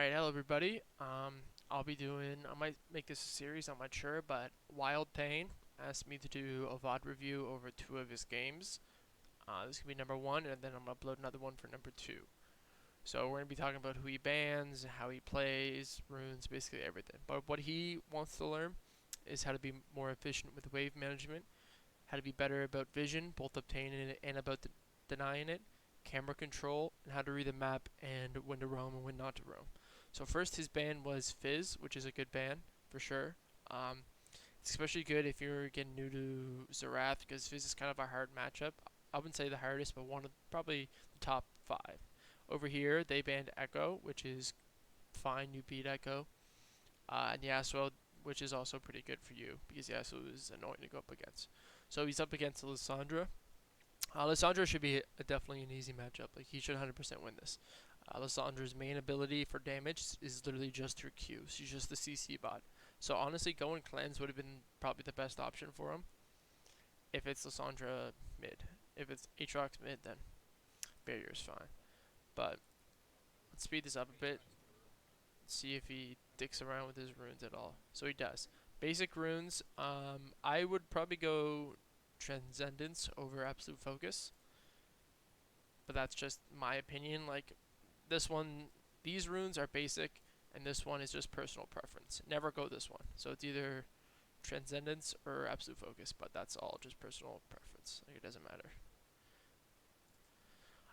Alright, hello everybody. I might make this a series, I'm not sure, but WildThane asked me to do a VOD review over two of his games. This is going to be number one, and then I'm going to upload another one for number two. So we're going to be talking about who he bans, how he plays, runes, basically everything. But what he wants to learn is how to be more efficient with wave management, how to be better about vision, both obtaining it and about denying it, camera control, and how to read the map and when to roam and when not to roam. So first, his ban was Fizz, which is a good ban for sure. It's especially good if you're getting new to Xerath because Fizz is kind of a hard matchup. I wouldn't say the hardest, but one of probably the top 5. Over here, they banned Echo, which is fine. You beat Echo, and Yasuo, which is also pretty good for you because Yasuo is annoying to go up against. So he's up against Lissandra. Lissandra should be definitely an easy matchup. Like he should 100% win this. Lissandra's main ability for damage is literally just her Q. She's just the CC bot. So honestly, going cleanse would have been probably the best option for him. If it's Lissandra mid. If it's Aatrox mid, then barrier's fine. But let's speed this up a bit. See if he dicks around with his runes at all. So he does. Basic runes, I would probably go Transcendence over Absolute Focus. But that's just my opinion. Like, these runes are basic, and this one is just personal preference. Never go this one. So it's either Transcendence or Absolute Focus, but that's all just personal preference. Like, it doesn't matter.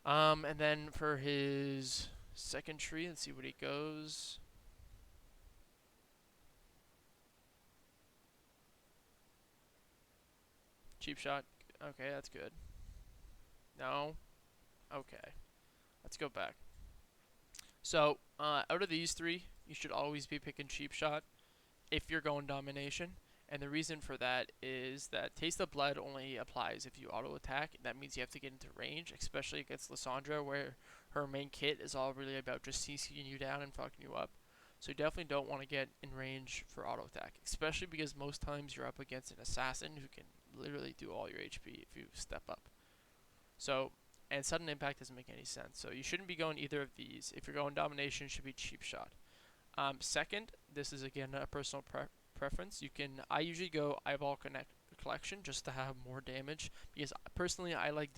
And then for his second tree, let's see what he goes. Cheap shot. Okay, that's good. No. Okay. Let's go back. So, out of these three, you should always be picking cheap shot if you're going domination. And the reason for that is that Taste of Blood only applies if you auto attack. That means you have to get into range, especially against Lissandra, where her main kit is all really about just CCing you down and fucking you up. So you definitely don't want to get in range for auto attack, especially because most times you're up against an assassin who can literally do all your HP if you step up. So, and sudden impact doesn't make any sense. So you shouldn't be going either of these. If you're going domination, it should be cheap shot. Second, this is again a personal preference. I usually go eyeball collection just to have more damage because personally I like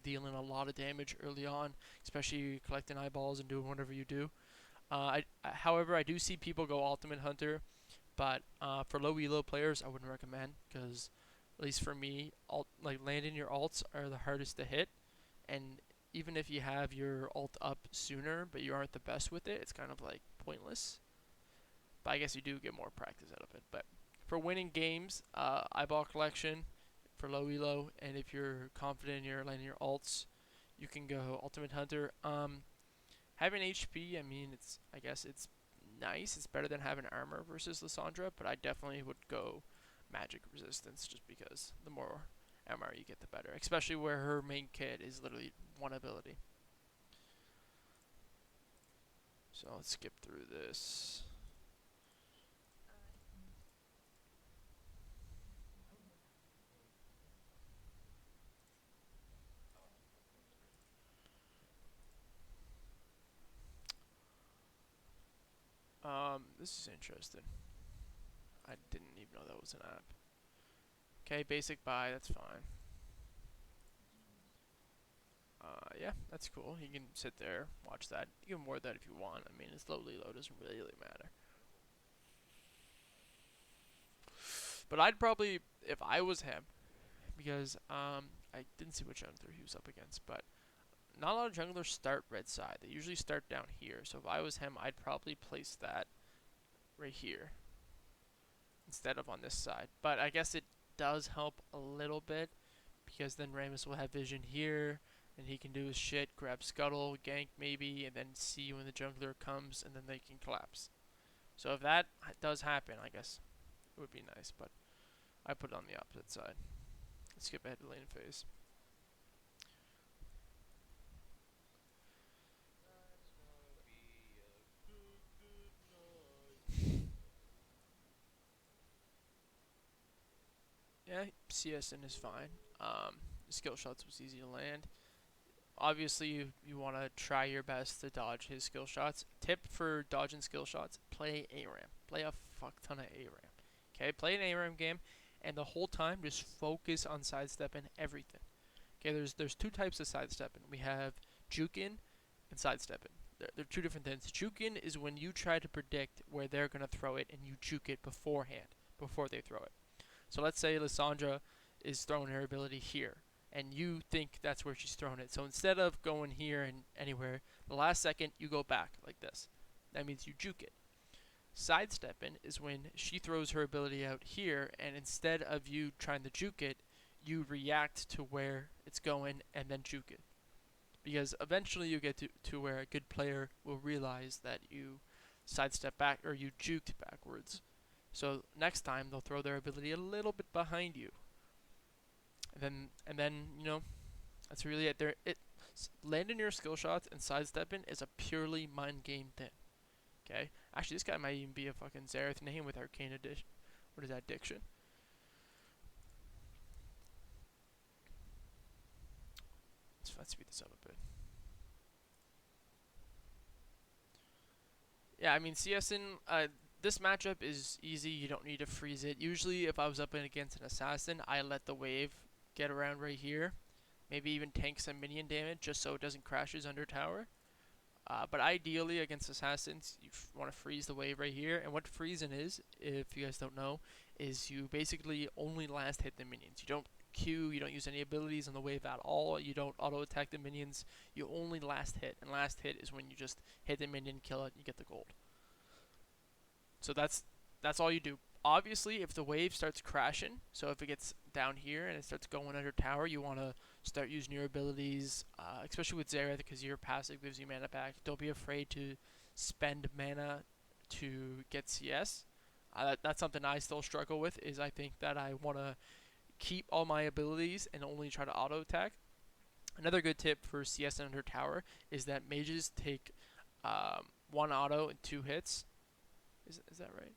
dealing a lot of damage early on, especially collecting eyeballs and doing whatever you do. However, I do see people go Ultimate Hunter, but for low elo players, I wouldn't recommend because, at least for me, landing your ults are the hardest to hit, and even if you have your ult up sooner, but you aren't the best with it, it's kind of like pointless. But I guess you do get more practice out of it. But for winning games, eyeball collection for low elo, and if you're confident in your landing your ults, you can go Ultimate Hunter. Having HP, I guess it's nice. It's better than having armor versus Lissandra, but I definitely would go magic resistance just because the more armor you get, the better. Especially where her main kit is literally one ability. So let's skip through this. This is interesting. I didn't even know that was an app. Okay, basic buy, that's fine. Yeah, that's cool. You can sit there, watch that. You can ward that if you want. I mean, it's low elo, doesn't really matter. But I'd probably, if I was him, because I didn't see what jungler he was up against, but not a lot of junglers start red side. They usually start down here. So if I was him, I'd probably place that right here instead of on this side. But I guess it does help a little bit because then Rammus will have vision here and he can do his shit, grab scuttle, gank maybe, and then see when the jungler comes and then they can collapse. So if that does happen, I guess it would be nice, but I put it on the opposite side. Let's skip ahead to lane phase. Yeah, CS in is fine. Skillshots was easy to land. obviously you want to try your best to dodge his skill shots. Tip for dodging skill shots: play ARAM. Play a fuck ton of ARAM. Okay, play an ARAM game, and the whole time just focus on sidestepping everything. Okay, there's two types of sidestepping. We have juking and sidestepping. They're two different things. Juking is when you try to predict where they're gonna throw it and you juke it beforehand, before they throw it. So let's say Lissandra is throwing her ability here, and you think that's where she's throwing it. So instead of going here and anywhere, the last second you go back like this. That means you juke it. Sidestepping is when she throws her ability out here, and instead of you trying to juke it, you react to where it's going and then juke it. Because eventually you get to where a good player will realize that you sidestep back or you juked backwards. So next time they'll throw their ability a little bit behind you. And then you know, that's really it. Landing your skill shots and sidestepping is a purely mind game thing. Okay? Actually, this guy might even be a fucking Xerath name with Arcane Addiction. What is that, Diction? Let's speed this up a bit. Yeah, I mean, CSing, this matchup is easy. You don't need to freeze it. Usually, if I was up against an assassin, I let the wave get around right here. Maybe even tank some minion damage just so it doesn't crash his under tower. But ideally, against assassins, you want to freeze the wave right here. And what freezing is, if you guys don't know, is you basically only last hit the minions. You don't Q, you don't use any abilities on the wave at all. You don't auto attack the minions. You only last hit, and last hit is when you just hit the minion, kill it, and you get the gold. So that's all you do. Obviously, if the wave starts crashing, so if it gets down here and it starts going under tower, you want to start using your abilities, especially with Xerath, because your passive gives you mana back. Don't be afraid to spend mana to get CS. That's something I still struggle with, is I think that I want to keep all my abilities and only try to auto attack. Another good tip for CS under tower is that mages take one auto and 2 hits. Is that right?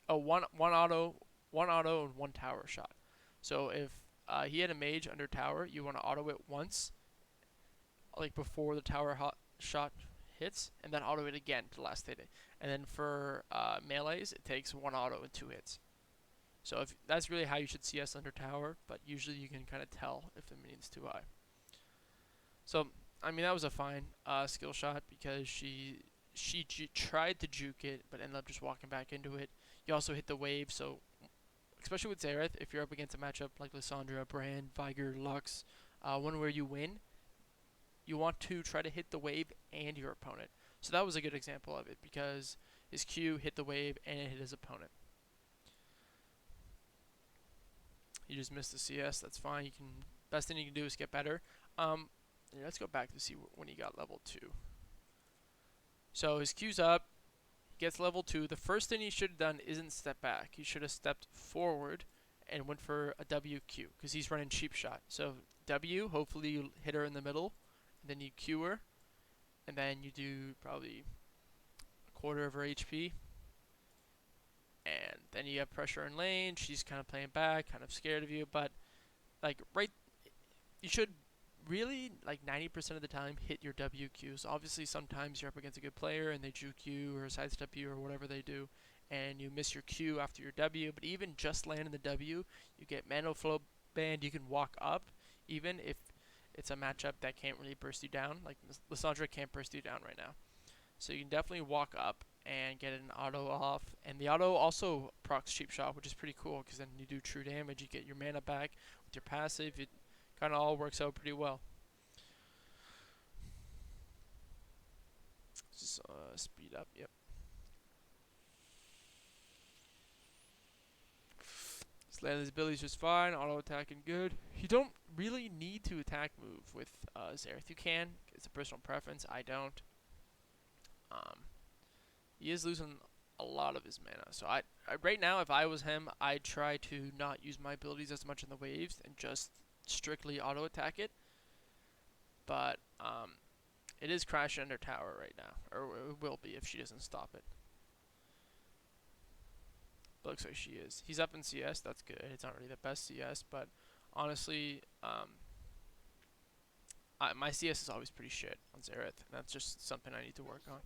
Oh, one auto and one tower shot. So if he had a mage under tower, you want to auto it once, like before the tower shot hits, and then auto it again to last hit it. And then for melees, it takes one auto and 2 hits. So if that's really how you should CS under tower, but usually you can kind of tell if the minion's too high. So I mean, that was a fine skill shot because she tried to juke it, but ended up just walking back into it. You also hit the wave, so especially with Xerath, if you're up against a matchup like Lissandra, Brand, Viger, Lux, one where you win, you want to try to hit the wave and your opponent. So that was a good example of it because his Q hit the wave and it hit his opponent. You just missed the CS. That's fine. Best thing you can do is get better. Let's go back to see when he got level 2. So his Q's up. Gets level 2. The first thing he should have done isn't step back. He should have stepped forward and went for a WQ because he's running cheap shot. So W, hopefully you hit her in the middle, and then you Q her, and then you do probably a quarter of her HP, and then you have pressure in lane. She's kind of playing back, kind of scared of you, but like you should really, like 90% of the time, hit your WQs. Obviously, sometimes you're up against a good player and they juke you or sidestep you or whatever they do, and you miss your Q after your W. But even just landing the W, you get mana flow banned. You can walk up, even if it's a matchup that can't really burst you down. Like Lissandra can't burst you down right now, so you can definitely walk up and get an auto off. And the auto also procs cheap shot, which is pretty cool because then you do true damage. You get your mana back with your passive. It kind of all works out pretty well. Just speed up, yep. Slaying his abilities just fine, auto attacking good. You don't really need to attack move with Xerath. You can, it's a personal preference. I don't. He is losing a lot of his mana. So I right now, if I was him, I'd try to not use my abilities as much in the waves and just strictly auto attack it. But it is crashing under tower right now, or it will be if she doesn't stop it. But looks like she is. He's up in CS, that's good. It's not really the best CS, but honestly, My CS is always pretty shit on Xerath, and that's just something I need to work on.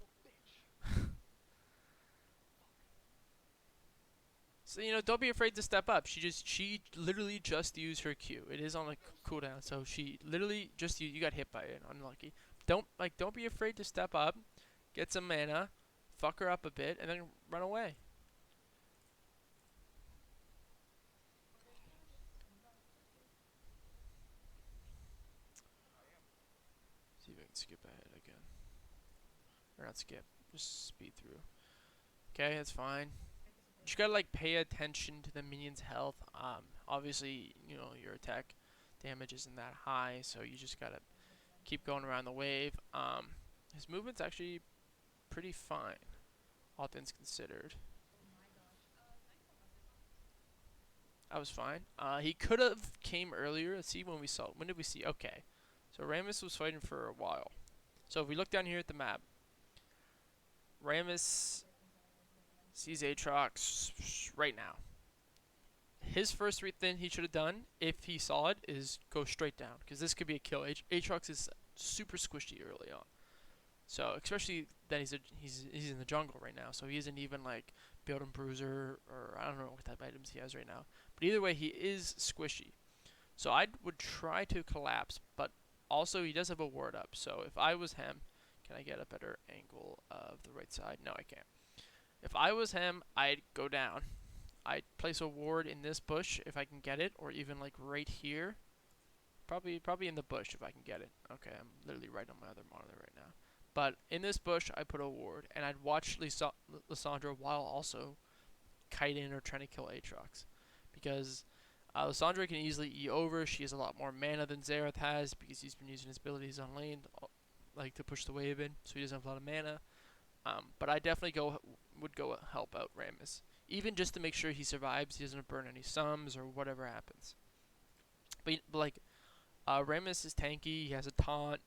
So don't be afraid to step up. She literally just used her Q. It is on a cooldown, so she literally just you got hit by it. Unlucky. Don't be afraid to step up, get some mana, fuck her up a bit, and then run away. See if I can skip ahead again, or not skip, just speed through. Okay, that's fine. You just gotta like pay attention to the minion's health. Obviously, your attack damage isn't that high, so you just gotta keep going around the wave. His movement's actually pretty fine, all things considered. That was fine. He could have came earlier. Let's see when we saw. When did we see? Okay, so Rammus was fighting for a while. So if we look down here at the map, Rammus sees Aatrox right now. His first thing he should have done, if he saw it, is go straight down, because this could be a kill. Aatrox is super squishy early on. So especially that he's in the jungle right now, so he isn't even like build and bruiser, or I don't know what type of items he has right now. But either way, he is squishy. So I would try to collapse, but also he does have a ward up. So if I was him, can I get a better angle of the right side? No, I can't. If I was him, I'd go down. I'd place a ward in this bush if I can get it, or even like right here. Probably in the bush if I can get it. Okay, I'm literally right on my other monitor right now. But in this bush, I put a ward, and I'd watch Lissandra while also kiting or trying to kill Aatrox. Because Lissandra can easily E over. She has a lot more mana than Xerath has, because he's been using his abilities on lane, like to push the wave in, so he doesn't have a lot of mana. But I definitely would go help out Rammus, even just to make sure he survives, he doesn't burn any sums or whatever happens. But like, Rammus is tanky, he has a taunt.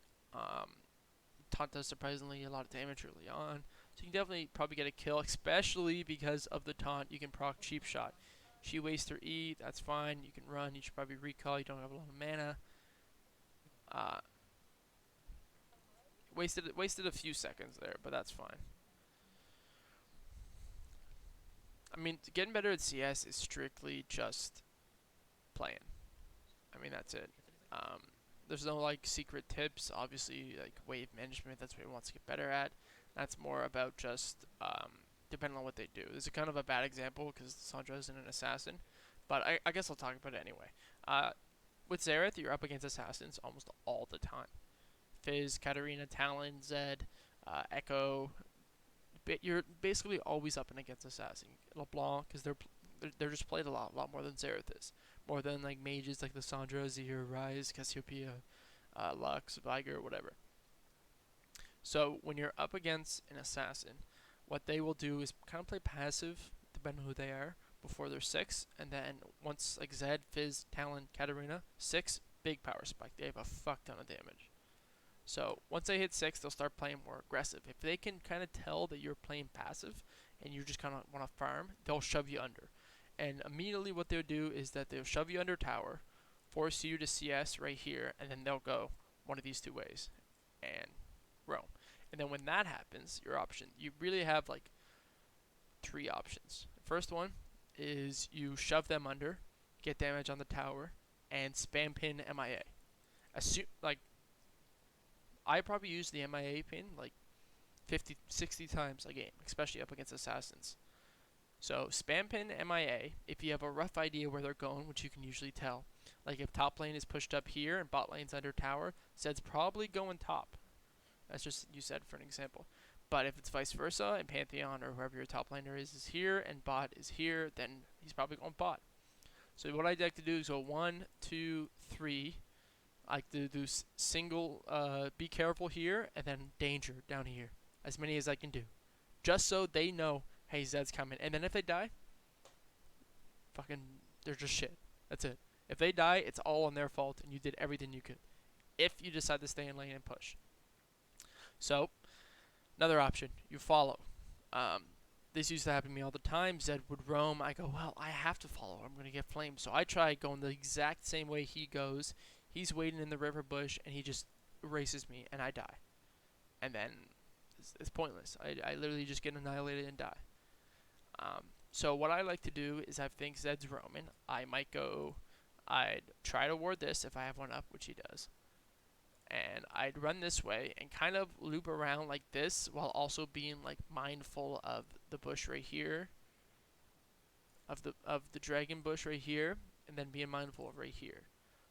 Taunt does surprisingly a lot of damage early on, so you can definitely probably get a kill, especially because of the taunt. You can proc cheap shot. She wastes her E, that's fine. You can run. You should probably recall. You don't have a lot of mana. Wasted a few seconds there, but that's fine. I mean, getting better at CS is strictly just playing. I mean, that's it. There's no like secret tips. Obviously, like wave management, that's what he wants to get better at. That's more about just depending on what they do. This is kind of a bad example because Sandra isn't an assassin, but I guess I'll talk about it anyway. With Xerath, you're up against assassins almost all the time. Fizz, Katarina, Talon, Zed, Echo. You're basically always up and against assassin. LeBlanc, because they're just played a lot more than Xerath is. More than like mages like Lissandra, Zir, Ryze, Cassiopeia, Lux, Viger, whatever. So when you're up against an assassin, what they will do is kind of play passive, depending on who they are, before they're 6, and then once like Zed, Fizz, Talon, Katarina, 6, big power spike. They have a fuck ton of damage. So once they hit 6, they'll start playing more aggressive. If they can kind of tell that you're playing passive and you just kind of want to farm, they'll shove you under. And immediately what they'll do is that they'll shove you under tower, force you to CS right here, and then they'll go one of these two ways and roam. And then when that happens, you really have like 3 options. The first one is you shove them under, get damage on the tower, and spam pin MIA. I probably use the MIA pin like 50, 60 times a game, especially up against assassins. So spam pin MIA if you have a rough idea where they're going, which you can usually tell. Like if top lane is pushed up here and bot lane's under tower, Zed's probably going top. That's just you said for an example. But if it's vice versa and Pantheon or whoever your top laner is here and bot is here, then he's probably going bot. So what I like to do is go 1, 2, 3. I like to do single, be careful here, and then danger down here. As many as I can do. Just so they know, hey, Zed's coming. And then if they die, fucking, they're just shit. That's it. If they die, it's all on their fault, and you did everything you could. If you decide to stay in lane and push. So, another option, you follow. This used to happen to me all the time. Zed would roam. I go, well, I have to follow. I'm going to get flamed. So I try going the exact same way he goes. He's waiting in the river bush, and he just erases me and I die. And then it's pointless. I literally just get annihilated and die. So what I like to do is I think Zed's roaming. I'd try to ward this if I have one up, which he does. And I'd run this way and kind of loop around like this while also being like mindful of the bush right here, of the dragon bush right here, and then being mindful of right here.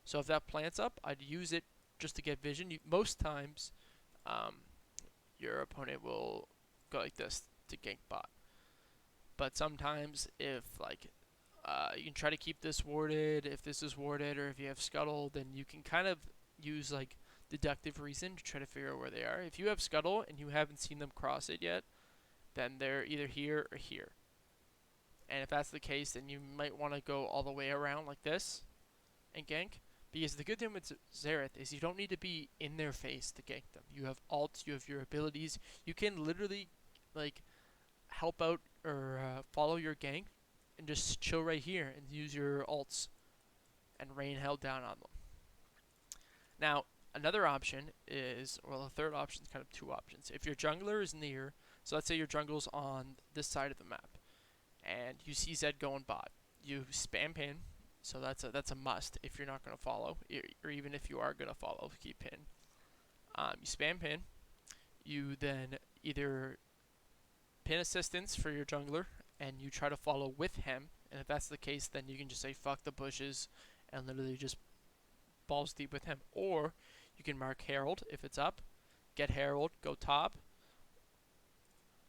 So if that plants up, I'd use it just to get vision. Most times, um, your opponent will go like this to gank bot. But sometimes if like you can try to keep this warded, if this is warded, or if you have scuttle, then you can kind of use like deductive reason to try to figure out where they are. If you have scuttle and you haven't seen them cross it yet, then they're either here or here. And if that's the case, then you might want to go all the way around like this and gank. Because the good thing with Xerath is you don't need to be in their face to gank them. You have ults, you have your abilities. You can literally like help out or follow your gank and just chill right here and use your ults and rain hell down on them. Now, another option is, well, the third option is kind of two options. If your jungler is near, so let's say your jungle's on this side of the map, and you see Zed going bot, you spam pin. So that's a must if you're not going to follow, or even if you are going to follow, keep pin. You spam pin. You then either pin assistance for your jungler, and you try to follow with him. And if that's the case, then you can just say fuck the bushes, and literally just balls deep with him. Or you can mark Herald if it's up, get Herald, go top.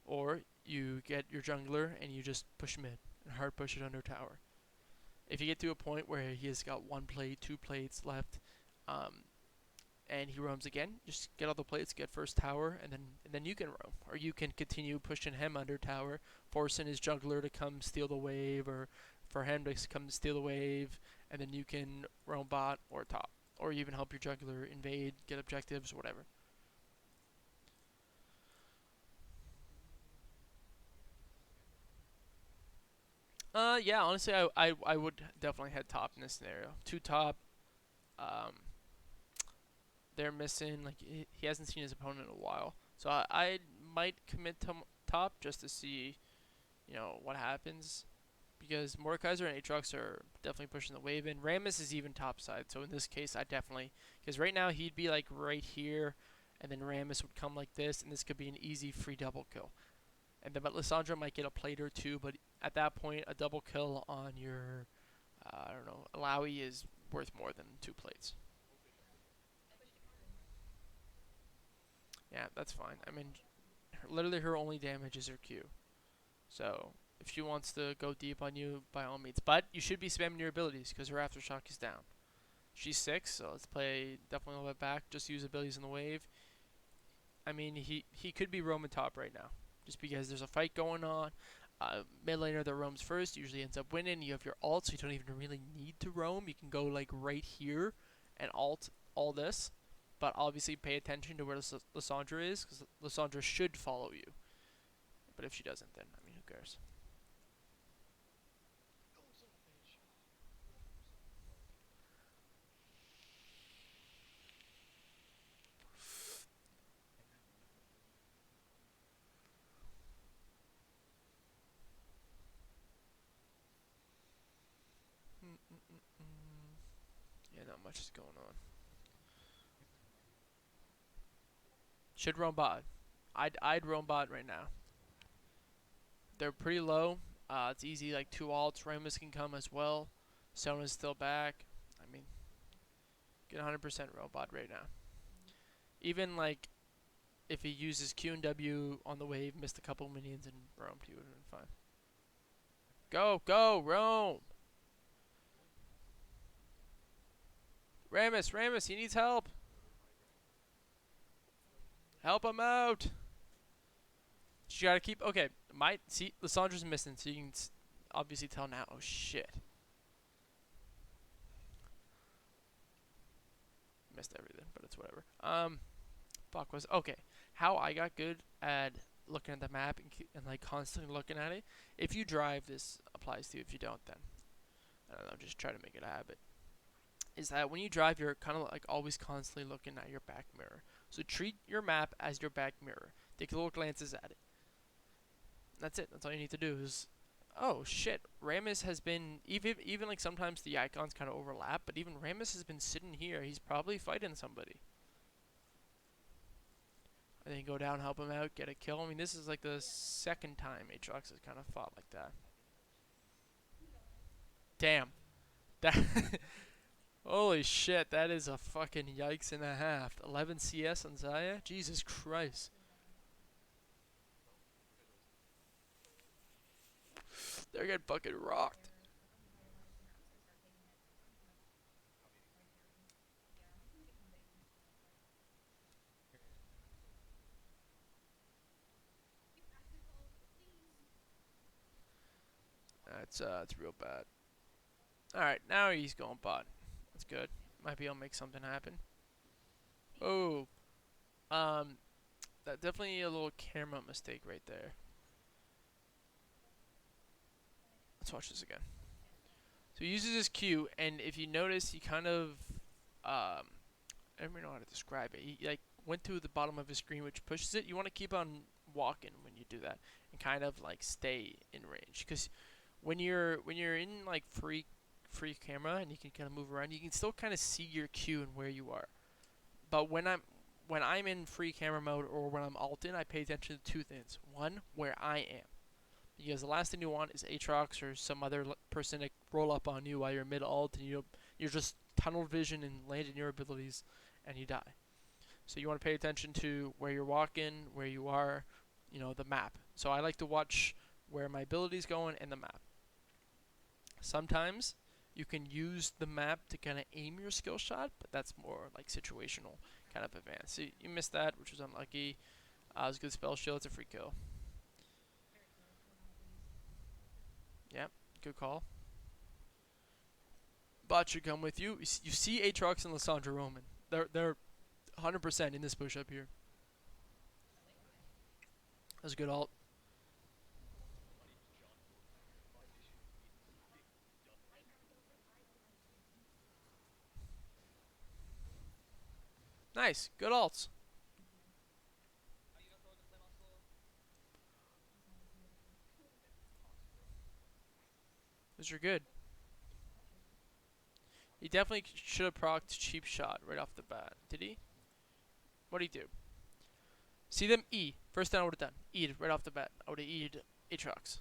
Or you get your jungler and you just push mid and hard push it under tower. If you get to a point where he has got one plate, two plates left, and he roams again, just get all the plates, get first tower, and then you can roam. Or you can continue pushing him under tower, forcing his jungler to come steal the wave, or for him to come steal the wave, and then you can roam bot or top. Or even help your jungler invade, get objectives, whatever. Yeah, honestly, I would definitely head top in this scenario. Two top. Um, they're missing, like, he hasn't seen his opponent in a while. So I might commit to top just to see, what happens. Because Mordekaiser and Aatrox are definitely pushing the wave in. Rammus is even top side, so in this case, I definitely... Because right now, he'd be, like, right here, and then Rammus would come like this, and this could be an easy free double kill. And then, but Lissandra might get a plate or two, but at that point, a double kill on your, I don't know, Alawi is worth more than two plates. Yeah, that's fine. I mean, literally her only damage is her Q. So, if she wants to go deep on you, by all means. But you should be spamming your abilities, because her Aftershock is down. She's 6, so let's play definitely a little bit back. Just use abilities in the wave. I mean, he could be roaming top right now, just because there's a fight going on. Mid laner that roams first usually ends up winning. You have your ult, so you don't even really need to roam. You can go like right here and ult all this, but obviously pay attention to where Lissandra is, because Lissandra should follow you. But if she doesn't, then I mean, who cares? Yeah, not much is going on. Should roam bot. I'd roam bot right now. They're pretty low. It's easy, like 2 alts. Rammus can come as well. Sona's still back. I mean, get 100% roam bot right now. Even like if he uses Q and W on the wave, missed a couple minions and roamed, he would have been fine. Go, go, roam! Rammus, he needs help! Help him out! You gotta keep... Okay, see, Lissandra's missing, so you can obviously tell now. Oh, shit. Missed everything, but it's whatever. Fuck was... Okay, how I got good at looking at the map and like constantly looking at it. If you drive, this applies to you. If you don't, then I don't know, just try to make it a habit. is that when you drive, you're kind of like always constantly looking at your back mirror. So treat your map as your back mirror. Take little glances at it. That's it. That's all you need to do is, oh shit, Ramus has been, even like sometimes the icons kind of overlap, but even Ramus has been sitting here. He's probably fighting somebody. And then go down, help him out, get a kill. I mean, this is like the second time Aatrox has kind of fought like that. Damn. That holy shit, that is a fucking yikes and a half. 11 CS on Zaya? Jesus Christ. They're getting fucking rocked. That's real bad. Alright, now he's going bot. That's good. Might be able to make something happen. Oh. That definitely a little camera mistake right there. Let's watch this again. So he uses his Q, and if you notice, he kind of, I don't even know how to describe it. He like went to the bottom of his screen, which pushes it. You want to keep on walking when you do that, and kind of like stay in range, because when you're in like free camera and you can kind of move around, you can still kind of see your Q and where you are. But when I'm in free camera mode or when I'm ulted, I pay attention to two things. One, where I am. Because the last thing you want is Aatrox or some other person to roll up on you while you're mid ult and you're just tunnel vision and landing your abilities and you die. So you want to pay attention to where you're walking, where you are, the map. So I like to watch where my ability's going and the map. Sometimes you can use the map to kind of aim your skill shot, but that's more like situational kind of advance. So you missed that, which was unlucky. It was a good spell shield. It's a free kill. Yep, good call. Bot should come with you. You see Aatrox and Lissandra Roman. They're 100% in this push up here. That's a good ult. Nice, good ults. Those are good. He definitely should have procced cheap shot right off the bat. Did he? What did he do? See them E. First down I would have done. E'd right off the bat. I would have E'd Aatrox.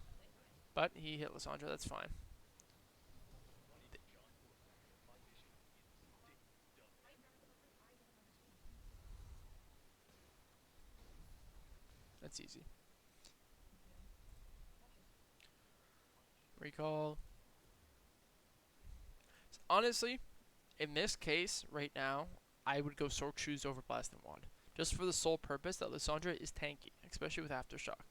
But he hit Lissandra, that's fine. That's easy. Recall. Honestly, in this case, right now, I would go Sork Shoes over Blast and Wand. Just for the sole purpose that Lissandra is tanky, especially with Aftershock.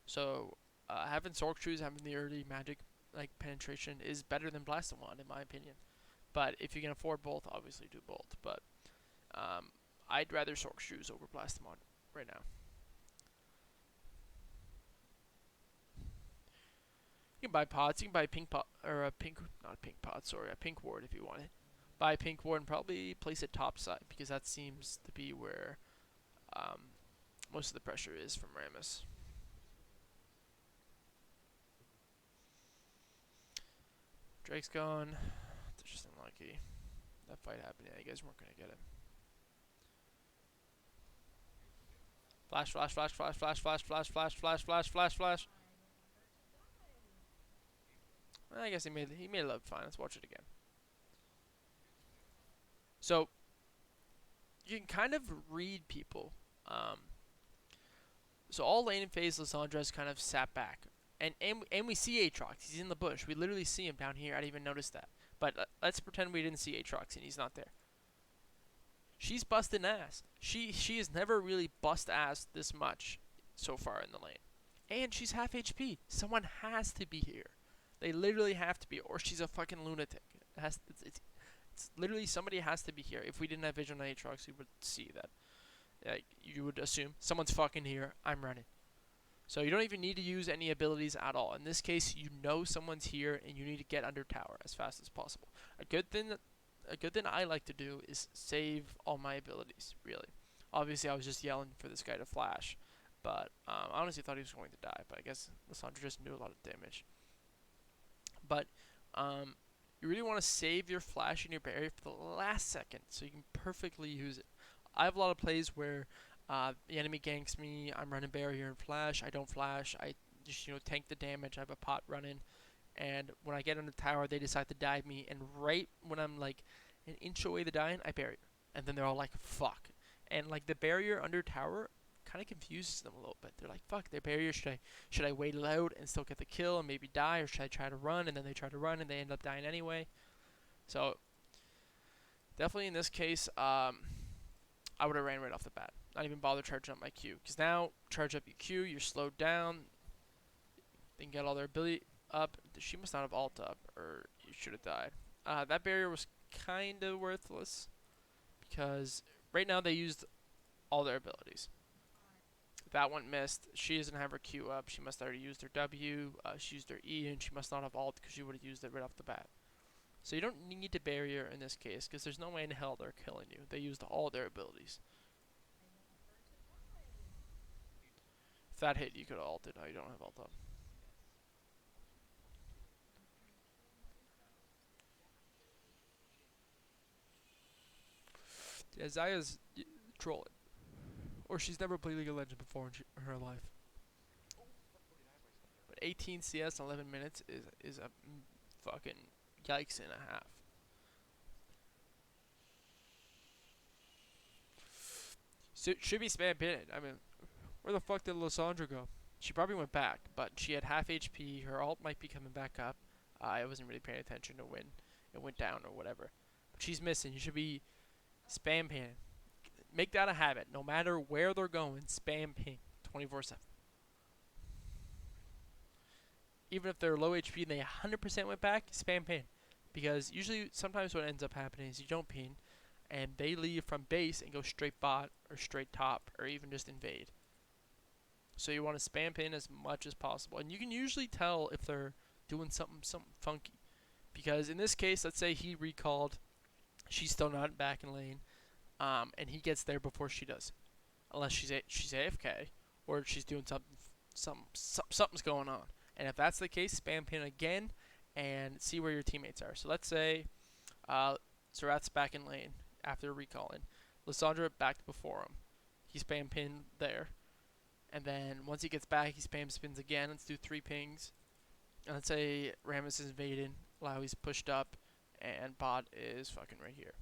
So, having Sork Shoes, having the early magic like penetration is better than Blast and Wand, in my opinion. But if you can afford both, obviously do both. But I'd rather Sork Shoes over Blast and Wand right now. You can buy pots. You can buy a pink pot or a pink, not a pink pot. Sorry, a pink ward if you want it. Buy a pink ward and probably place it top side because that seems to be where most of the pressure is from Ramus. Drake's gone. That's just unlucky. That fight happened. Yeah, you guys weren't gonna get it. Flash, flash, flash, flash, flash, flash, flash, flash, flash, flash, flash, flash. Well, I guess he made it look fine. Let's watch it again. So you can kind of read people. So all lane phase Lissandra's kind of sat back. And we see Aatrox. He's in the bush. We literally see him down here. I didn't even notice that. But let's pretend we didn't see Aatrox and he's not there. She's busting ass. She has never really bust ass this much so far in the lane. And she's half HP. Someone has to be here. They literally have to be, or she's a fucking lunatic. It's literally somebody has to be here. If we didn't have vision on Aatrox, we would see that. Like, you would assume someone's fucking here. I'm running. So you don't even need to use any abilities at all. In this case, you know someone's here and you need to get under tower as fast as possible. A good thing a good thing I like to do is save all my abilities. Really, obviously I was just yelling for this guy to flash, but I honestly thought he was going to die. But I guess Lissandra just knew a lot of damage. But um, you really want to save your flash and your barrier for the last second so you can perfectly use it. I have a lot of plays where the enemy ganks me, I'm running barrier and flash, I don't flash, I just tank the damage, I have a pot running, and when I get on the tower they decide to dive me, and right when I'm like an inch away to dying, I barrier. And then they're all like, fuck. And like the barrier under tower kind of confuses them a little bit. They're like, fuck, their barrier, should I wait it out and still get the kill and maybe die, or should I try to run? And then they try to run and they end up dying anyway. So definitely in this case, I would have ran right off the bat. Not even bother charging up my Q. Because now, charge up your Q, you're slowed down. They can get all their ability up. She must not have ult up, or you should have died. That barrier was kind of worthless. Because right now they used all their abilities. That one missed. She doesn't have her Q up. She must have already used her W. She used her E, and she must not have ult because she would have used it right off the bat. So you don't need to barrier in this case because there's no way in hell they're killing you. They used all their abilities. If that hit, you could have ulted. Oh, you don't have ult up. Yeah, Zaya's trolling. Or she's never played League of Legends before in her life. But 18 CS in 11 minutes is a fucking yikes and a half. So should be spam pinned. I mean, where the fuck did Lissandra go? She probably went back, but she had half HP. Her ult might be coming back up. I wasn't really paying attention to when it went down or whatever. But she's missing. You should be spam pinning. Make that a habit. No matter where they're going, spam ping 24/7. Even if they're low HP and they 100% went back, spam pin. Because usually, sometimes what ends up happening is you don't pin, and they leave from base and go straight bot or straight top or even just invade. So you want to spam pin as much as possible, and you can usually tell if they're doing something funky. Because in this case, let's say he recalled, she's still not back in lane, and he gets there before she does, unless she's AFK or she's doing something's going on. And if that's the case, spam pin again and see where your teammates are. So let's say Xerath's back in lane after recalling. Lissandra backed before him. He spam pinned there. And then once he gets back, he spam spins again. Let's do 3 pings. And let's say Rammus is invading, Lowie's pushed up, and bot is fucking right here.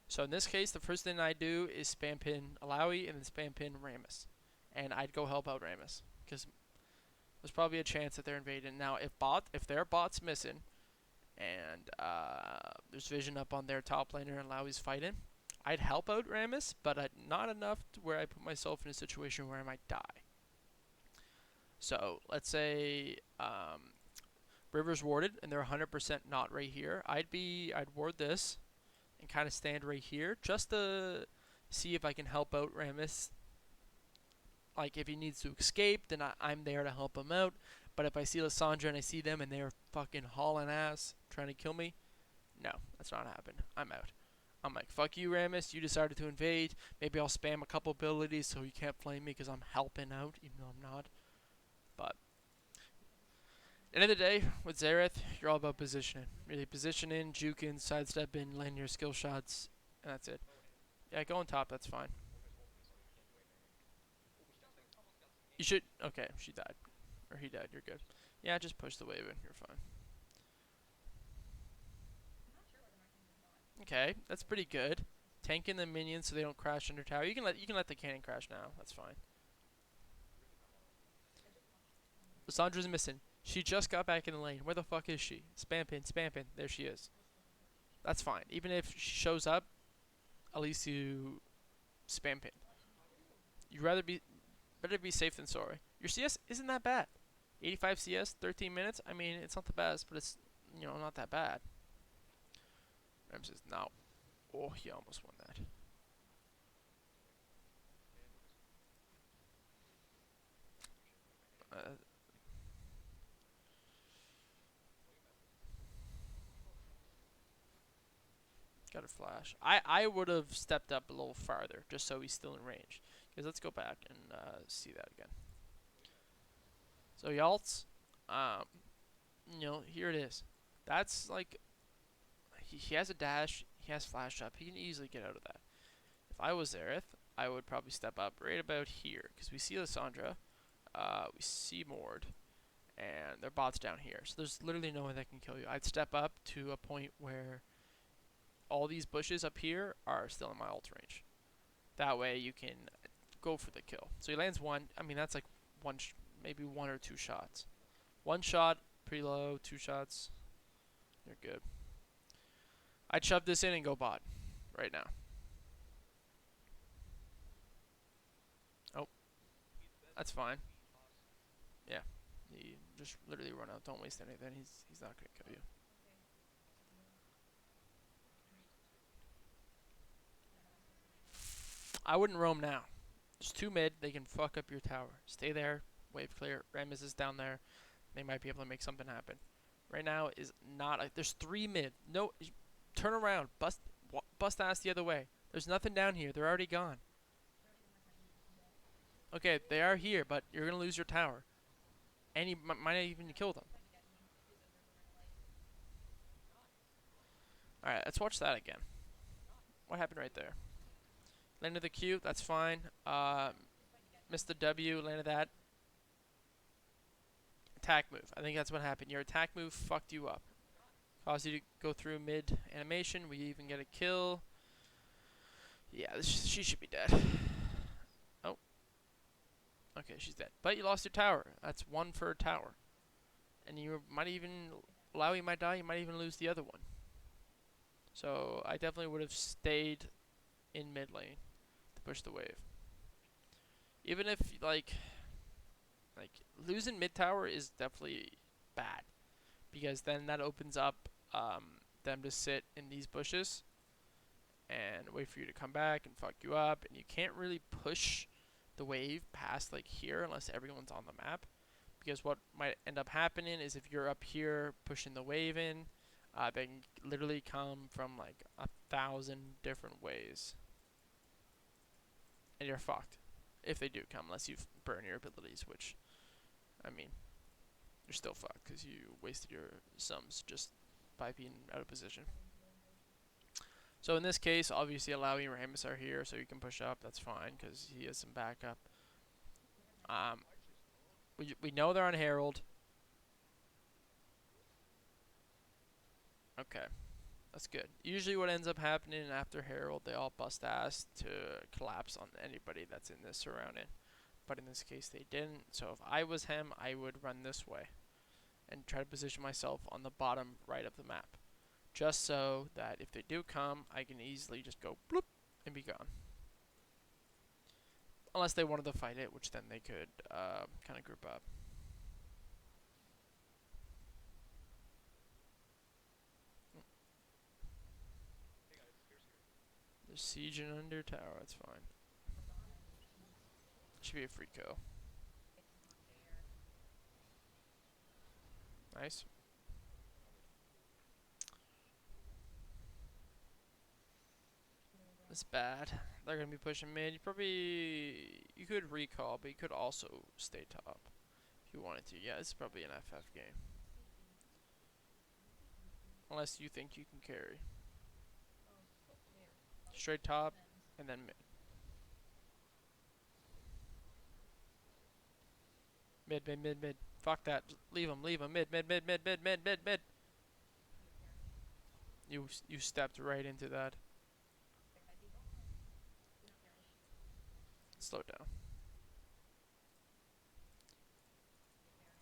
So in this case, the first thing I do is spam pin Alawi and then spam pin Rammus. And I'd go help out Rammus. Because there's probably a chance that they're invading. Now, if their bot's missing, and there's vision up on their top laner and Lowie's fighting, I'd help out Rammus, but not enough to where I put myself in a situation where I might die. So let's say River's warded and they're 100% not right here. I'd ward this and kind of stand right here just to see if I can help out Rammus. Like, if he needs to escape, then I'm there to help him out. But if I see Lissandra and I see them and they're fucking hauling ass, trying to kill me, no, that's not happening. I'm out. I'm like, fuck you, Rammus. You decided to invade. Maybe I'll spam a couple abilities so you can't flame me because I'm helping out, even though I'm not. But end of the day, with Xerath, you're all about positioning. Really positioning, juking, sidestepping, landing your skill shots, and that's it. Yeah, go on top, that's fine. You should... Okay, she died. Or he died, you're good. Yeah, just push the wave in, you're fine. Okay, that's pretty good. Tanking the minions so they don't crash under tower. You can let the cannon crash now, that's fine. Lissandra's missing. She just got back in the lane. Where the fuck is she? Spam pin, spam pin. There she is. That's fine. Even if she shows up, at least you spam pin. You'd better be safe than sorry. Your CS isn't that bad. 85 CS, 13 minutes. I mean, it's not the best, but it's not that bad. Ram says no. Oh, he almost won that. got a flash. I would have stepped up a little farther just so he's still in range. Because let's go back and see that again. So Yaltz, um, here it is. That's like he has a dash. He has flash up. He can easily get out of that. If I was Xerath, I would probably step up right about here because we see Lysandra, we see Mord, and their bot's down here. So there's literally no one that can kill you. I'd step up to a point where all these bushes up here are still in my ult range. That way you can go for the kill. So he lands one. I mean, that's like maybe one or two shots. One shot, pretty low. Two shots, you're good. I'd shove this in and go bot right now. Oh, that's fine. Yeah, you just literally run out. Don't waste anything. He's not gonna kill you. I wouldn't roam now. There's two mid. They can fuck up your tower. Stay there. Wave clear. Rammus is down there. They might be able to make something happen. Right now is not. There's three mid. No, turn around. Bust ass the other way. There's nothing down here. They're already gone. Okay, they are here, but you're gonna lose your tower, and you might not even kill them. All right, let's watch that again. What happened right there? Landed the Q. That's fine. Missed the W. Landed that. Attack move. I think that's what happened. Your attack move fucked you up. Caused you to go through mid animation. We even get a kill. Yeah, she should be dead. Oh. Okay, she's dead. But you lost your tower. That's one for a tower. And you might even, Lowy might die. You might even lose the other one. So I definitely would have stayed in mid lane to push the wave. Even if like losing mid tower is definitely bad, because then that opens up them to sit in these bushes and wait for you to come back and fuck you up, and you can't really push the wave past like here unless everyone's on the map, because what might end up happening is if you're up here pushing the wave in, they can literally come from like 1,000 different ways, and you're fucked if they do come, unless you burn your abilities, which, I mean, you're still fucked because you wasted your sums just by being out of position. So in this case, obviously Alawi and Rammus are here, so you can push up. That's fine because he has some backup. We know they're on Herald. Okay, that's good. Usually what ends up happening after Herald, they all bust ass to collapse on anybody that's in this surrounding. But in this case, they didn't. So if I was him, I would run this way and try to position myself on the bottom right of the map, just so that if they do come, I can easily just go bloop and be gone. Unless they wanted to fight it, which then they could kind of group up. There's siege and under tower, that's fine. Should be a free kill. Nice. That's bad. They're gonna be pushing mid. You could recall, but you could also stay top if you wanted to. Yeah, this is probably an FF game. Unless you think you can carry. Straight top, and then mid. Mid. Fuck that. Leave him. Mid. You stepped right into that. Slow down.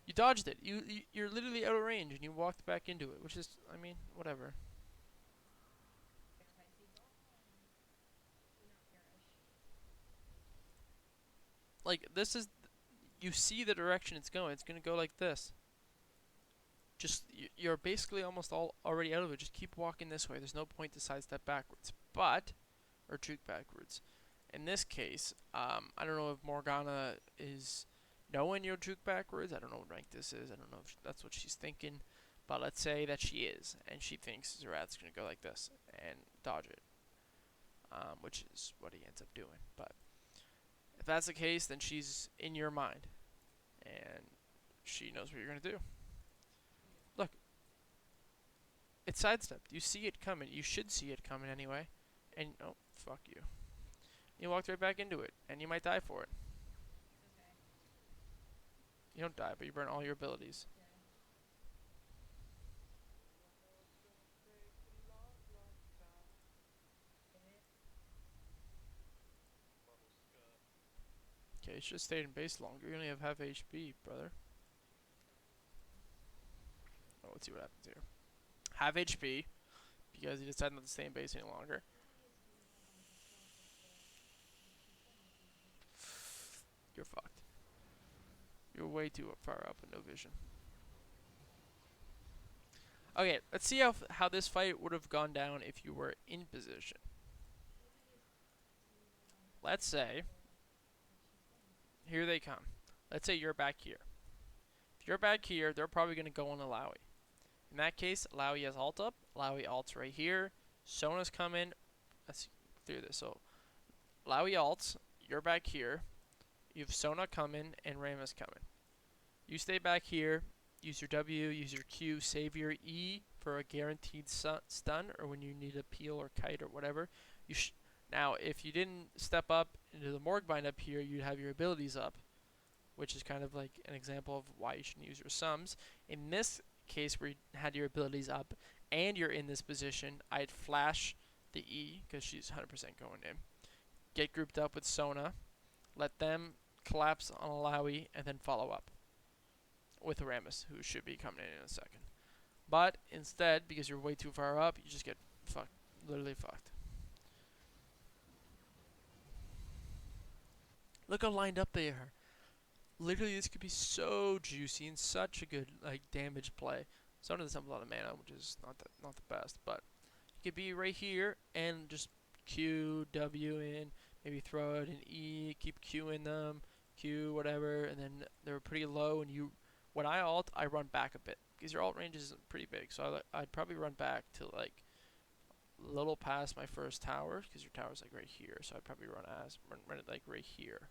You dodged it. You're literally out of range, and you walked back into it, which is, I mean, whatever. Like, this is, you see the direction it's going. It's gonna go like this. Just, you're basically almost already out of it. Just keep walking this way. There's no point to sidestep backwards, or juke backwards. In this case, I don't know if Morgana is knowing you'll juke backwards. I don't know what rank this is. I don't know if that's what she's thinking. But let's say that she is, and she thinks Xerath's gonna go like this and dodge it, which is what he ends up doing. But if that's the case, then she's in your mind, and she knows what you're gonna do. Look, it's sidestepped. You see it coming. You should see it coming anyway. And oh, fuck you. You walked right back into it, and you might die for it. You don't die, but you burn all your abilities. Okay, you should have stayed in base longer. You only have half HP, brother. Oh, let's see what happens here. Half HP, because you decided not to stay in base any longer. You're fucked. You're way too far up with no vision. Okay, let's see how this fight would have gone down if you were in position. Let's say, here they come. Let's say you're back here. If you're back here, they're probably going to go on Alawi. In that case, Alawi has ult up. Alawi ults right here. Sona's coming. Let's clear this. So, Alawi ults. You're back here. You have Sona coming and Rammus coming. You stay back here. Use your W, use your Q, save your E for a guaranteed stun, or when you need a peel or kite or whatever. Now, if you didn't step up into the Morgbind up here, you'd have your abilities up, which is kind of like an example of why you should use your sums. In this case, where you had your abilities up and you're in this position, I'd flash the E, because she's 100% going in. Get grouped up with Sona, let them collapse on Alawi, and then follow up with Rammus, who should be coming in a second. But instead, because you're way too far up, you just get fucked. Literally fucked. Look how lined up they are. Literally, this could be so juicy and such a good like damage play. Sona doesn't have a lot of mana, which is not the best, but you could be right here and just Q, W in, maybe throw out an E, keep Qing them, Q, whatever, and then they're pretty low, and you, when I ult, I run back a bit, because your ult range is pretty big, so I'd probably run back to like a little past my first tower, because your tower's like right here, so I'd probably run it like right here,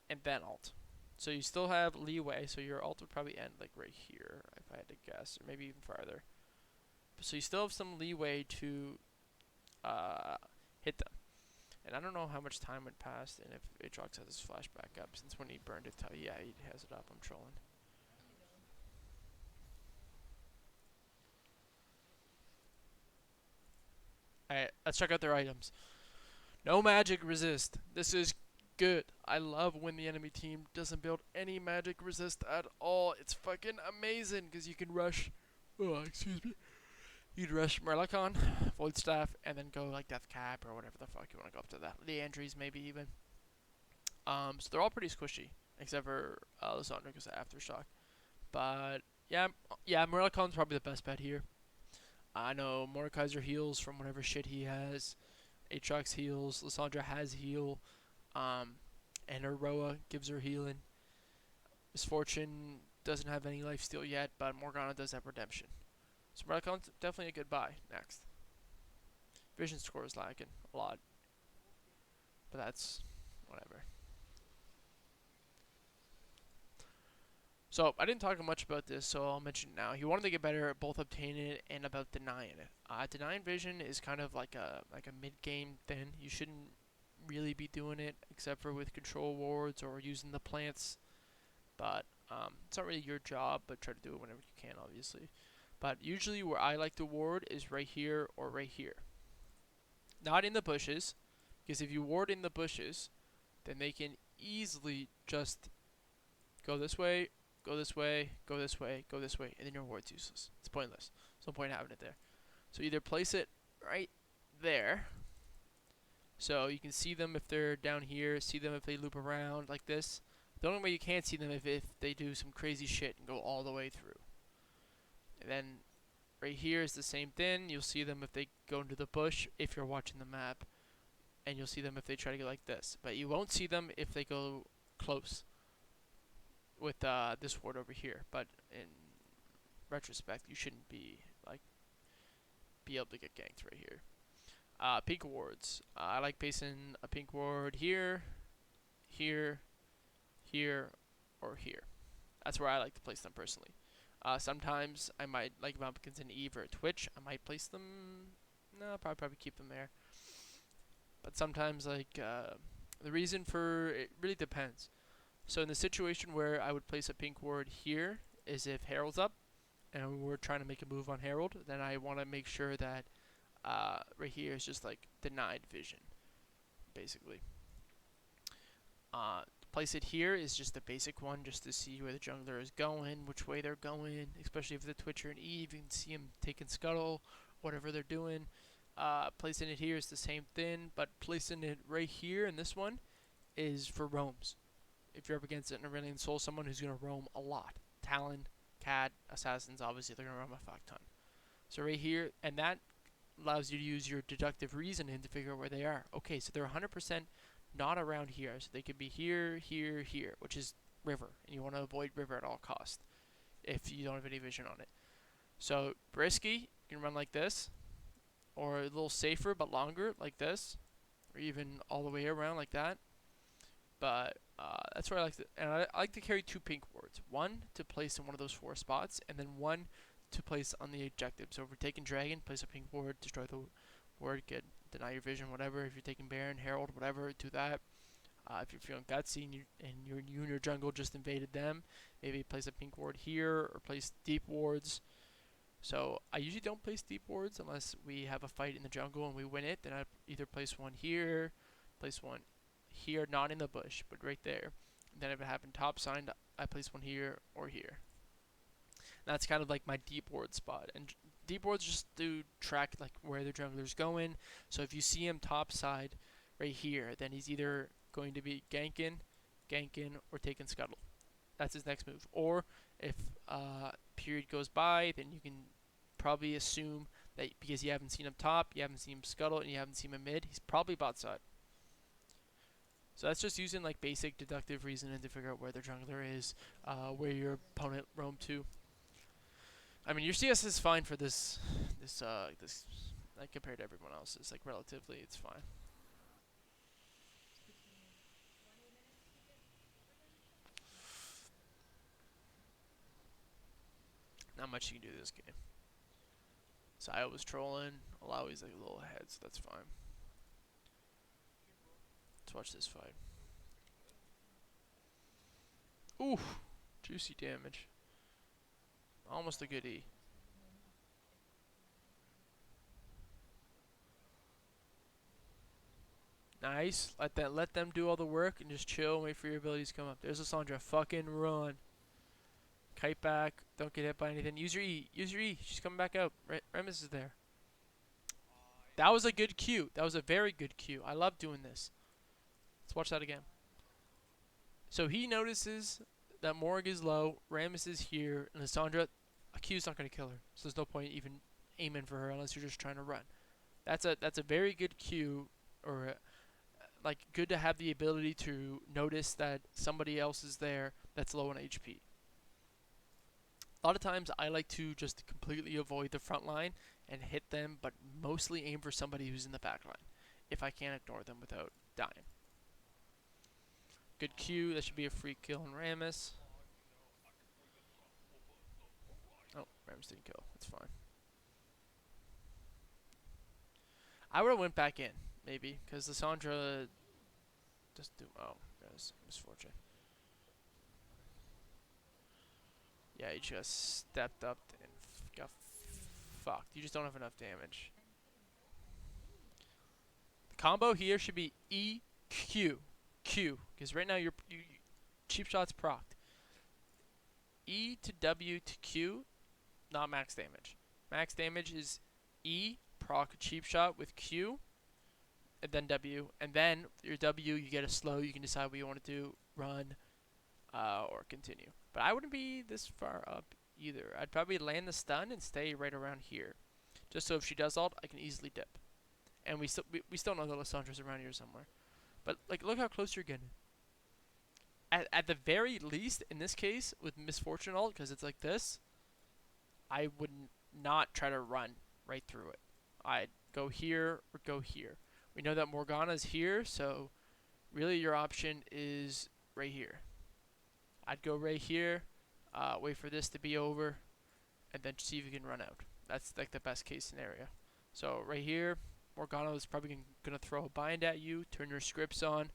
and then ult. So you still have leeway, so your ult would probably end like right here, if I had to guess, or maybe even farther. So you still have some leeway to hit them. And I don't know how much time went past, and if Aatrox has his flashback up, since when he burned it, yeah, he has it up, I'm trolling. Alright, let's check out their items. No magic resist. This is good. I love when the enemy team doesn't build any magic resist at all. It's fucking amazing, because you can rush, excuse me. You'd rush Merlicon, Void Staff, and then go like Death Cap or whatever the fuck you want to go up to that. Leandries maybe even. So they're all pretty squishy, except for Lysandra because of Aftershock. But yeah, Merlicon's probably the best bet here. I know Mordekaiser heals from whatever shit he has. Aatrox heals. Lysandra has heal. And her Roa gives her healing. Misfortune doesn't have any lifesteal yet, but Morgana does have redemption. So Merlicon's definitely a good buy next. Vision score is lacking a lot, but that's whatever. So I didn't talk much about this, so I'll mention it now. He wanted to get better at both obtaining it and about denying it. Denying vision is kind of like a mid-game thing. You shouldn't really be doing it except for with control wards or using the plants, but it's not really your job, but try to do it whenever you can, obviously. But usually where I like to ward is right here or right here. Not in the bushes, because if you ward in the bushes, then they can easily just go this way, go this way, go this way, go this way, and then your ward's useless. It's pointless. There's no point having it there. So either place it right there, so you can see them if they're down here, see them if they loop around like this. The only way you can't see them if they do some crazy shit and go all the way through. And then right here is the same thing. You'll see them if they go into the bush if you're watching the map. And you'll see them if they try to go like this. But you won't see them if they go close with this ward over here. But retrospect, you shouldn't be able to get ganked right here. Pink wards. I like placing a pink ward here, here, here, or here. That's where I like to place them personally. Sometimes I might, like if I'm against an Eve or a Twitch, I might place them. No, I'll probably keep them there. But sometimes, the reason for it really depends. So in the situation where I would place a pink ward here is if Herald's up and we're trying to make a move on Herald, then I want to make sure that right here is just like denied vision, basically. Place it here is just the basic one, just to see where the jungler is going, which way they're going, especially if the Twitcher and Eve, you can see them taking scuttle, whatever they're doing. Placing it here is the same thing, but placing it right here in this one is for roams. If you're up against an Aurelion Soul, someone who's going to roam a lot. Talon, Cat, Assassins, obviously they're going to roam a fuck ton. So right here, and that allows you to use your deductive reasoning to figure out where they are. Okay, so they're 100% not around here. So they could be here, here, here, which is river. And you want to avoid river at all costs if you don't have any vision on it. So Brisky, you can run like this. Or a little safer but longer like this. Or even all the way around like that. But that's where I like to, and I like to carry 2 pink wards. One to place in one of those 4 spots, and then one to place on the objective. So if we're taking Dragon, place a pink ward, destroy the ward, deny your vision, whatever. If you're taking Baron, Herald, whatever, do that. If you're feeling gutsy and you and your jungle just invaded them, maybe place a pink ward here or place deep wards. So I usually don't place deep wards unless we have a fight in the jungle and we win it. Then I either place one here, place one here, not in the bush, but right there. And then if it happened top side, I place one here or here. And that's kind of like my deep ward spot. And deep wards just do track like where the jungler's going. So if you see him top side right here, then he's either going to be ganking, or taking scuttle. That's his next move. Or if period goes by, then you can probably assume that because you haven't seen him top, you haven't seen him scuttle, and you haven't seen him mid, he's probably bot side. So that's just using like basic deductive reasoning to figure out where their jungler is, where your opponent roamed to. I mean, your CS is fine for this like compared to everyone else's. Like relatively, it's fine. Not much you can do this game. Saya was trolling. Alawi's like a little ahead, so that's fine. Let's watch this fight. Ooh, juicy damage. Almost a good E. Nice. Let them do all the work and just chill and wait for your abilities to come up. There's Lissandra. Fucking run. Kite back. Don't get hit by anything. Use your E. Use your E. She's coming back out. Remus is there. That was a good Q. That was a very good Q. I love doing this. Let's watch that again. So he notices that Morg is low, Rammus is here, and Lissandra, a Q's not going to kill her. So there's no point even aiming for her unless you're just trying to run. That's a very good Q, or like good to have the ability to notice that somebody else is there that's low on HP. A lot of times I like to just completely avoid the front line and hit them, but mostly aim for somebody who's in the back line, if I can't ignore them without dying. Good Q, that should be a free kill on Rammus. Oh, Rammus didn't kill, that's fine. I would have went back in, maybe, because Lissandra doesn't do, oh, guys, misfortune. Yeah, you just stepped up and got fucked. You just don't have enough damage. The combo here should be E, Q, Q, because right now you cheap shots procced. E to W to Q, not max damage. Max damage is E, proc cheap shot with Q, and then W, and then your W you get a slow. You can decide what you want to do, run, or continue. But I wouldn't be this far up either. I'd probably land the stun and stay right around here, just so if she does ult, I can easily dip. And we still know that Lissandra's around here somewhere. But like, look how close you're getting. At the very least, in this case, with misfortune ult, because it's like this, I would not try to run right through it. I'd go here or go here. We know that Morgana's here, so really your option is right here. I'd go right here, wait for this to be over, and then see if you can run out. That's like the best case scenario. So right here, Morgana is probably gonna throw a bind at you, turn your scripts on,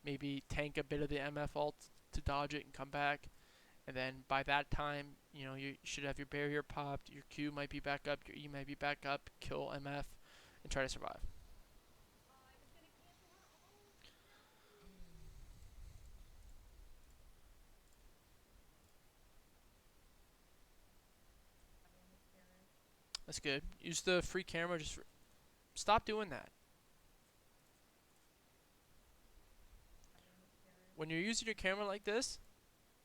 maybe tank a bit of the MF ult to dodge it and come back. And then by that time, you should have your barrier popped, your Q might be back up, your E might be back up, kill MF, and try to survive. That's good. Use the free camera. Just stop doing that. When you're using your camera like this,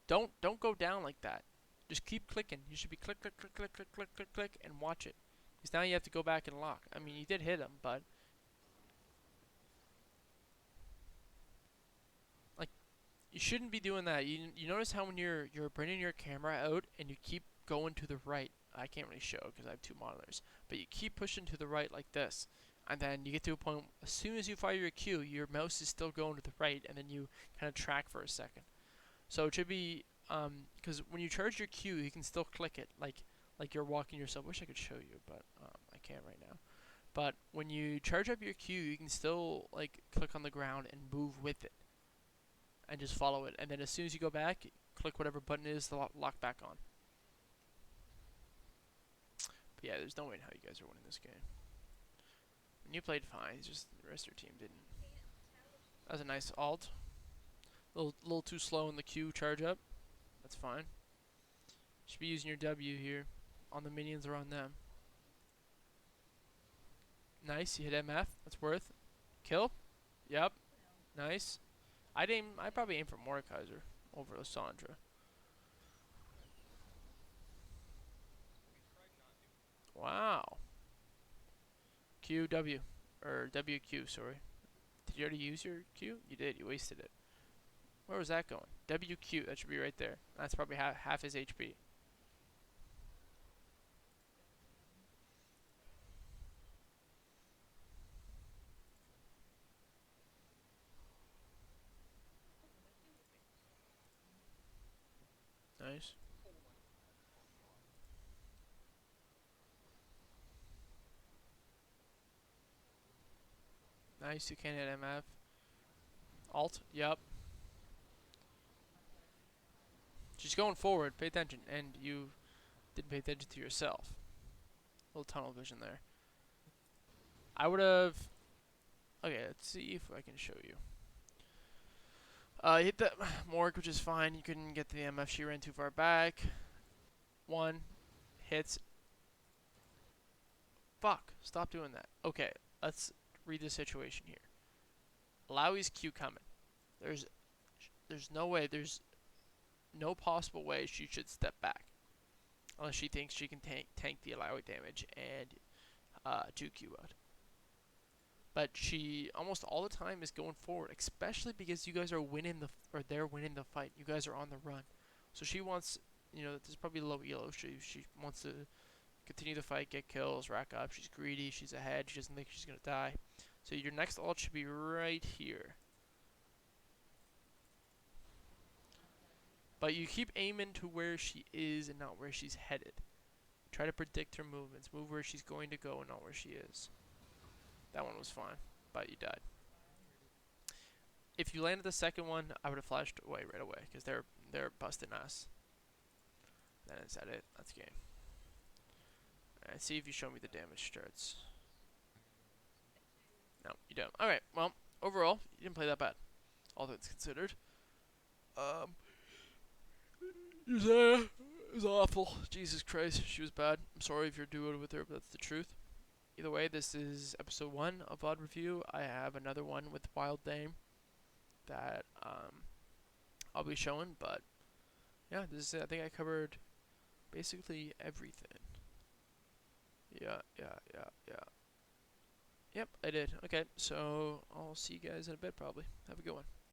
don't go down like that. Just keep clicking. You should be click click click click click click click click and watch it. Because now you have to go back and lock. I mean, you did hit him, but like you shouldn't be doing that. You notice how when you're bringing your camera out and you keep going to the right. I can't really show because I have two monitors, but you keep pushing to the right like this, and then you get to a point. As soon as you fire your Q, your mouse is still going to the right, and then you kind of track for a second. So it should be because when you charge your Q, you can still click it like you're walking yourself. Wish I could show you, but I can't right now. But when you charge up your Q, you can still like click on the ground and move with it, and just follow it. And then as soon as you go back, click whatever button it is to lock back on. But yeah, there's no way in how you guys are winning this game. And you played fine. It's just the rest of your team didn't. That was a nice alt. Little too slow in the Q charge up. That's fine. Should be using your W here on the minions or on them. Nice, you hit MF. That's worth. Kill. Yep. Nice. I'd probably aim for Mordekaiser over Lissandra. Wow. QW. Or WQ, sorry. Did you already use your Q? You did, you wasted it. Where was that going? WQ, that should be right there. That's probably half his HP. Nice. Nice, you can't hit MF. Alt, yep. She's going forward, pay attention. And you didn't pay attention to yourself. A little tunnel vision there. I would have... Okay, let's see if I can show you. You hit the Morg, which is fine. You couldn't get to the MF. She ran too far back. One. Hits. Fuck. Stop doing that. Okay, let's read the situation here. Lowie's Q coming. There's no way. There's no possible way she should step back. Unless she thinks she can tank the Lowie damage and 2Q out. But she almost all the time is going forward, especially because you guys are winning they're winning the fight. You guys are on the run, so she wants, this is probably low elo. She wants to continue the fight, get kills, rack up. She's greedy. She's ahead. She doesn't think she's gonna die. So your next ult should be right here. But you keep aiming to where she is and not where she's headed. Try to predict her movements. Move where she's going to go and not where she is. That one was fine, but you died. If you landed the second one, I would have flashed away right away because they're busting us. Then is that it? That's game. Alright, see if you show me the damage charts. No, you don't. Alright, well, overall, you didn't play that bad. All things considered. It was awful. Jesus Christ, she was bad. I'm sorry if you're duoed with her, but that's the truth. Either way, this is episode 1 of VOD Review. I have another one with WildThane that I'll be showing, but yeah, this is it. I think I covered basically everything. Yeah. Yep, I did. Okay, so I'll see you guys in a bit probably. Have a good one.